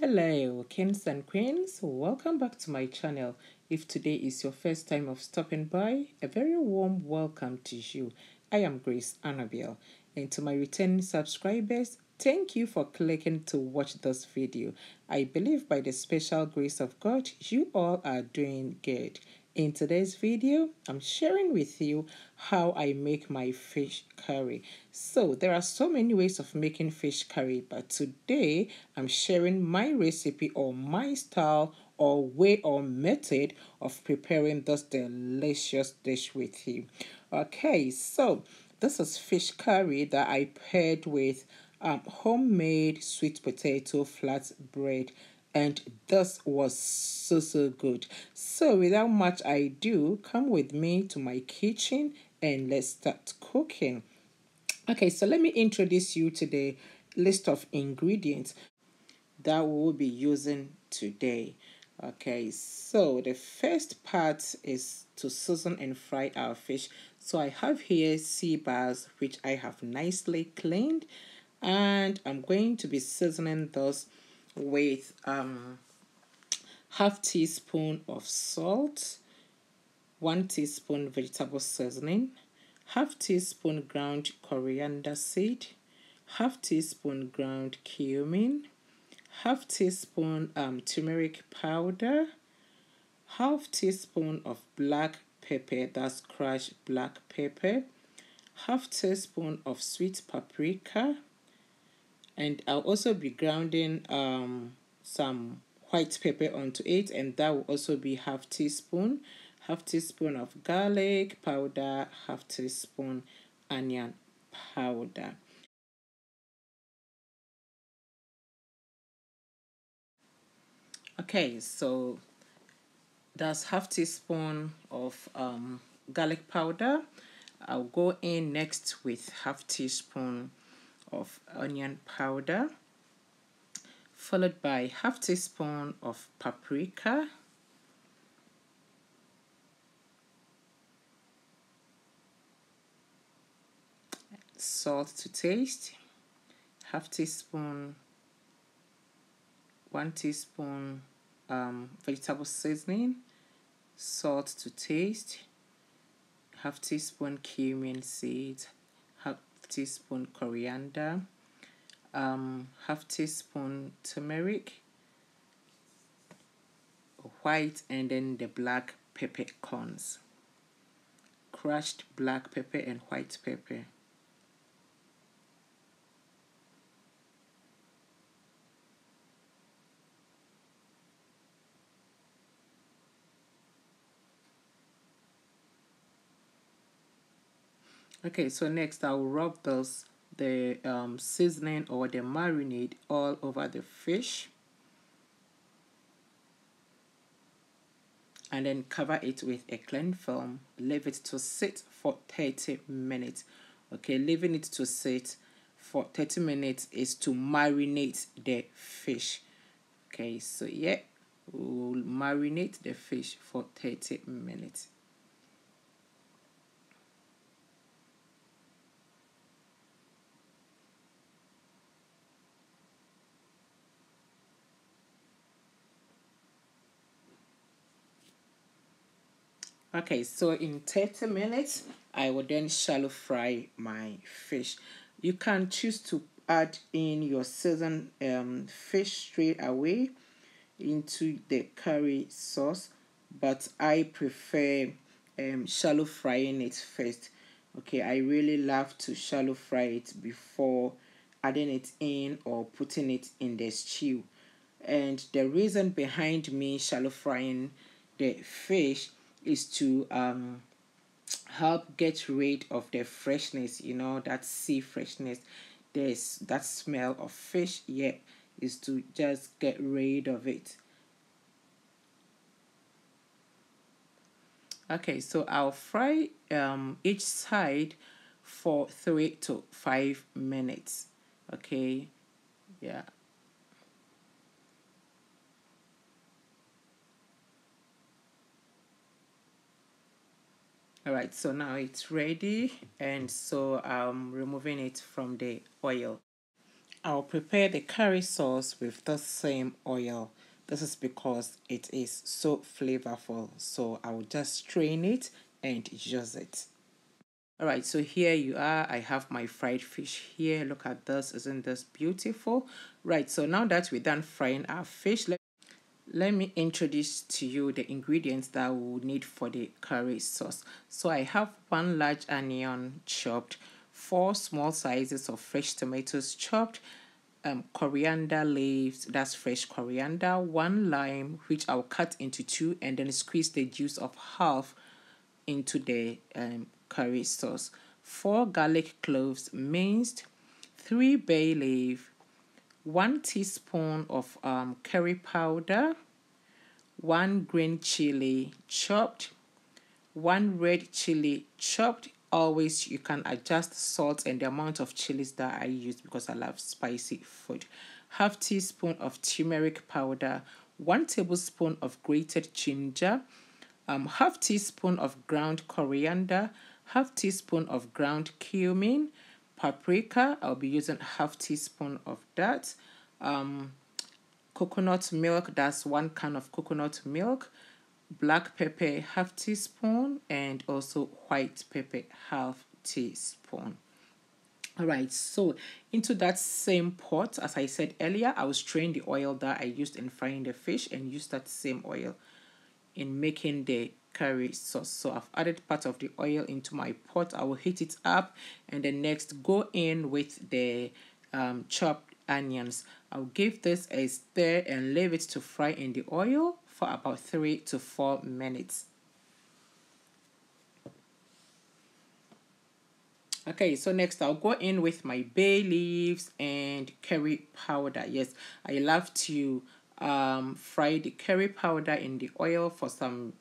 Hello kings and queens, welcome back to my channel. If today is your first time of stopping by, a very warm welcome to you. I am Grace Annabelle, and to my returning subscribers, thank you for clicking to watch this video. I believe by the special grace of God, you all are doing good. In today's video, I'm sharing with you how I make my fish curry. So there are so many ways of making fish curry, but today I'm sharing my recipe or my style or way or method of preparing this delicious dish with you. Okay, so this is fish curry that I paired with homemade sweet potato flatbread, and this was so good. So without much ado, come with me to my kitchen and let's start cooking. Okay, so let me introduce you to the list of ingredients that we will be using today. Okay, so the first part is to season and fry our fish. So I have here sea bass, which I have nicely cleaned, and I'm going to be seasoning those with half teaspoon of salt, 1 teaspoon vegetable seasoning, half teaspoon ground coriander seed, half teaspoon ground cumin, half teaspoon turmeric powder, half teaspoon of black pepper, that's crushed black pepper, half teaspoon of sweet paprika, and I'll also be grounding some white pepper onto it, and that will also be half teaspoon of garlic powder, half teaspoon onion powder. Okay, so that's half teaspoon of garlic powder. I'll go in next with half teaspoon of onion powder, followed by half teaspoon of paprika, salt to taste, half teaspoon, 1 teaspoon vegetable seasoning, salt to taste, half teaspoon cumin seeds, half teaspoon coriander, half teaspoon turmeric, white, and then the black peppercorns, crushed black pepper and white pepper. Okay, so next I'll rub the seasoning or the marinade all over the fish, and then cover it with a cling film. Leave it to sit for 30 minutes. Okay, leaving it to sit for 30 minutes is to marinate the fish. Okay, so yeah, we'll marinate the fish for 30 minutes. Okay, so in 30 minutes, I will then shallow fry my fish. You can choose to add in your seasoned fish straight away into the curry sauce, but I prefer shallow frying it first. Okay, I really love to shallow fry it before adding it in or putting it in the stew. And the reason behind me shallow frying the fish is to help get rid of the freshness, you know, that sea freshness. There's that smell of fish, yeah, is to just get rid of it. Okay, so I'll fry each side for 3 to 5 minutes. Okay, yeah. All right, so now it's ready, and so I'm removing it from the oil. I'll prepare the curry sauce with the same oil. This is because it is so flavorful. So I will just strain it and use it. Alright, so here you are. I have my fried fish here. Look at this. Isn't this beautiful? Right, so now that we're done frying our fish, let me introduce to you the ingredients that we will need for the curry sauce. So I have 1 large onion chopped, 4 small sizes of fresh tomatoes chopped, coriander leaves, that's fresh coriander, 1 lime, which I'll cut into 2 and then squeeze the juice of half into the curry sauce, 4 garlic cloves minced, 3 bay leaf, 1 teaspoon of curry powder, 1 green chili chopped, 1 red chili chopped. Always you can adjust salt and the amount of chilies that I use because I love spicy food. Half teaspoon of turmeric powder, 1 tablespoon of grated ginger, half teaspoon of ground coriander, half teaspoon of ground cumin, paprika. I'll be using half teaspoon of that. Coconut milk, that's 1 can of coconut milk, black pepper half teaspoon, and also white pepper half teaspoon. Alright, so into that same pot, as I said earlier, I will strain the oil that I used in frying the fish and use that same oil in making the curry sauce. So I've added part of the oil into my pot. I will heat it up and then next go in with the chopped onions. I'll give this a stir and leave it to fry in the oil for about 3 to 4 minutes. Okay, so next I'll go in with my bay leaves and curry powder. Yes, I love to fry the curry powder in the oil for some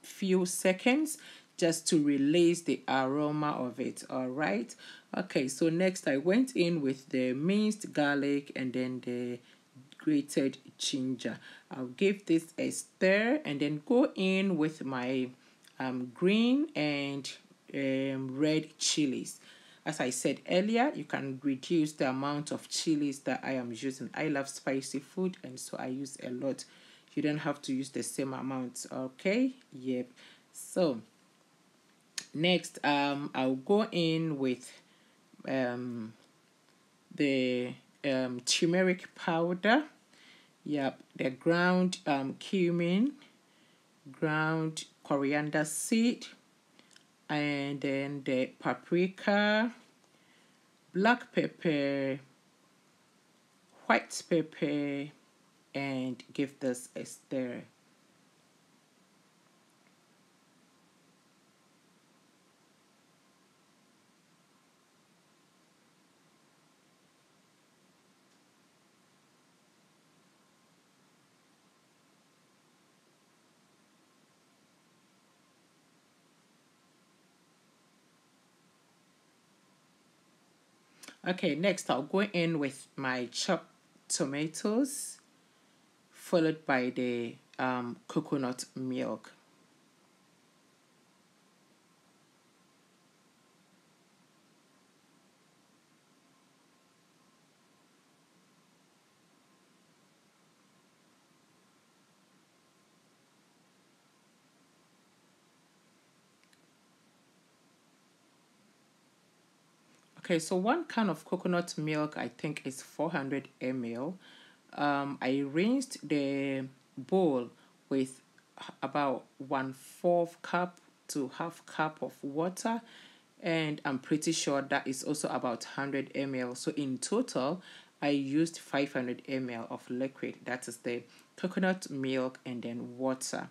few seconds just to release the aroma of it. All right. Okay, so next I went in with the minced garlic and then the grated ginger. I'll give this a stir and then go in with my green and red chilies. As I said earlier, you can reduce the amount of chilies that I am using. I love spicy food and so I use a lot. You don't have to use the same amount, okay? Yep. So next I'll go in with the turmeric powder. Yep, the ground cumin, ground coriander seed, and then the paprika, black pepper, white pepper, and give this a stir. Okay, next I'll go in with my chopped tomatoes, followed by the coconut milk. Okay, so 1 can of coconut milk I think is 400 ml. I rinsed the bowl with about 1/4 cup to half cup of water, and I'm pretty sure that is also about 100 ml. So in total, I used 500 ml of liquid. That is the coconut milk and then water.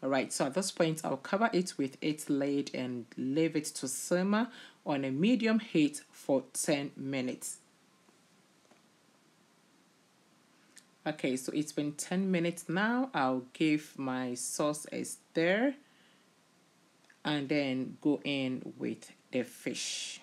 Alright, so at this point, I'll cover it with its lid and leave it to simmer on a medium heat for 10 minutes. Okay, so it's been 10 minutes now. I'll give my sauce a stir and then go in with the fish.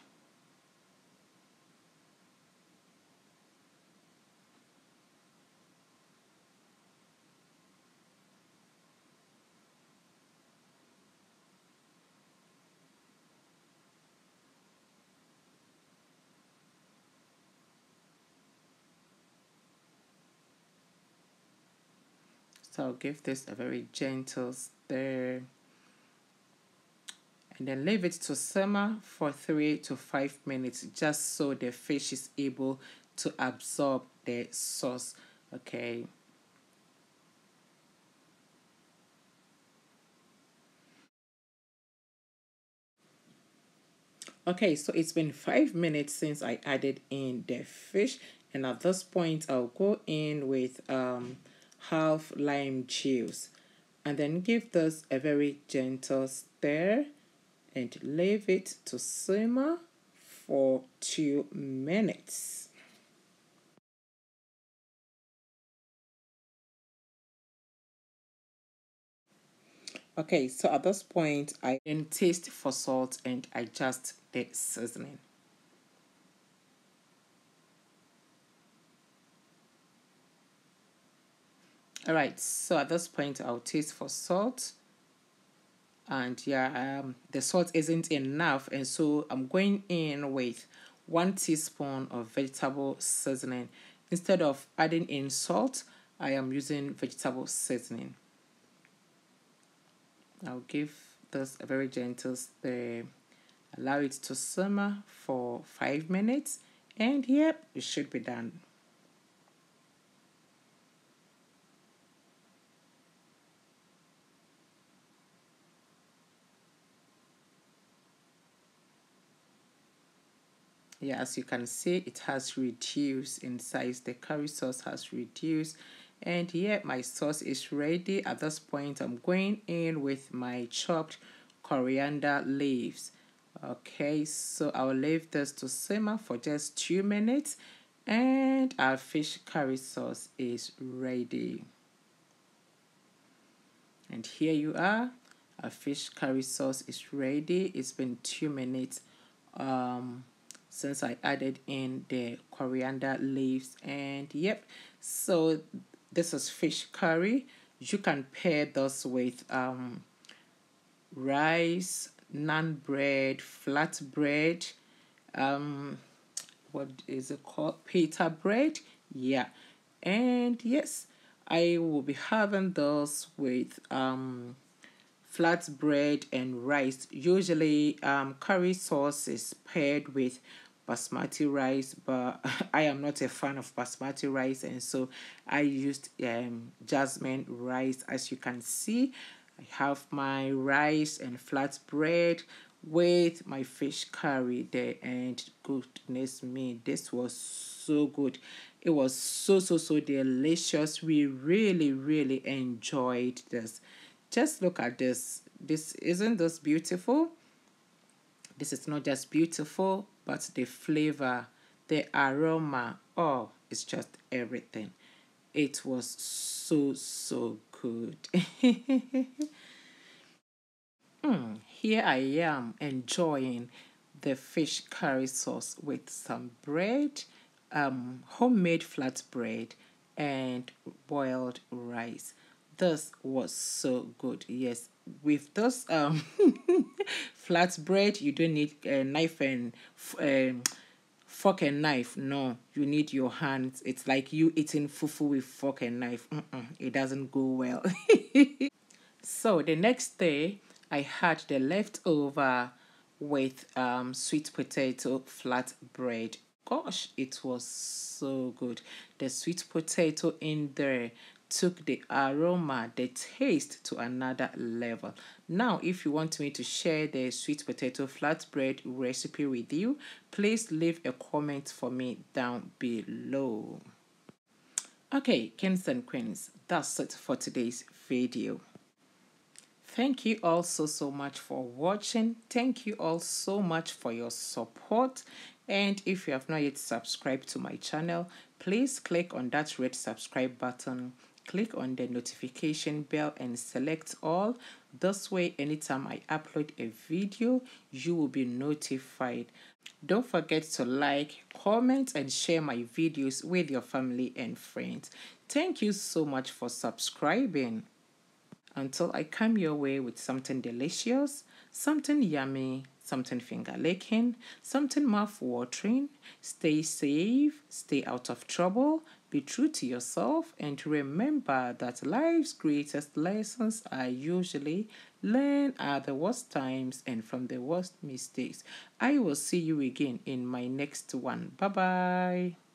So I'll give this a very gentle stir. And then leave it to simmer for 3 to 5 minutes, just so the fish is able to absorb the sauce. Okay. Okay, so it's been 5 minutes since I added in the fish, and at this point I'll go in with half lime juice, and then give this a very gentle stir and leave it to simmer for 2 minutes. Okay, so at this point, I then taste for salt and adjust the seasoning. Alright, so at this point, I'll taste for salt. And yeah, the salt isn't enough, and so I'm going in with 1 teaspoon of vegetable seasoning. Instead of adding in salt, I am using vegetable seasoning. I'll give this a very gentle stir. Allow it to simmer for 5 minutes, and yep, it should be done. Yeah, as you can see, it has reduced in size. The curry sauce has reduced, and yeah, my sauce is ready. At this point, I'm going in with my chopped coriander leaves. Okay, so I'll leave this to simmer for just 2 minutes, and our fish curry sauce is ready. And here you are. Our fish curry sauce is ready. It's been 2 minutes since I added in the coriander leaves, and yep, so this is fish curry. You can pair this with rice, naan bread, flat bread, what is it called, pita bread. Yeah, and yes, I will be having those with flat bread and rice. Usually curry sauce is paired with basmati rice, but I am not a fan of basmati rice, and so I used jasmine rice. As you can see, I have my rice and flat bread with my fish curry there, and goodness me, this was so good. It was so delicious. We really enjoyed this. Just look at this. Isn't this beautiful? This is not just beautiful, but the flavor, the aroma, oh, it's just everything. It was so good. Here I am enjoying the fish curry sauce with some bread, homemade flat bread, and boiled rice. This was so good. Yes, with this flat bread, you don't need a knife and fork and knife. No, you need your hands. It's like you eating fufu with fork and knife. It doesn't go well. So the next day, I had the leftover with sweet potato flatbread. Gosh, it was so good. The sweet potato in there took the aroma, the taste to another level. Now, if you want me to share the sweet potato flatbread recipe with you, please leave a comment for me down below. Okay, kings and queens, that's it for today's video. Thank you all so much for watching. Thank you all so much for your support. And if you have not yet subscribed to my channel, please click on that red subscribe button. Click on the notification bell and select all. This way, anytime I upload a video, you will be notified. Don't forget to like, comment, and share my videos with your family and friends. Thank you so much for subscribing. Until I come your way with something delicious, something yummy, something finger-licking, something mouth-watering, stay safe, stay out of trouble, Be true to yourself and remember that life's greatest lessons are usually learned at the worst times and from the worst mistakes. I will see you again in my next one. Bye bye.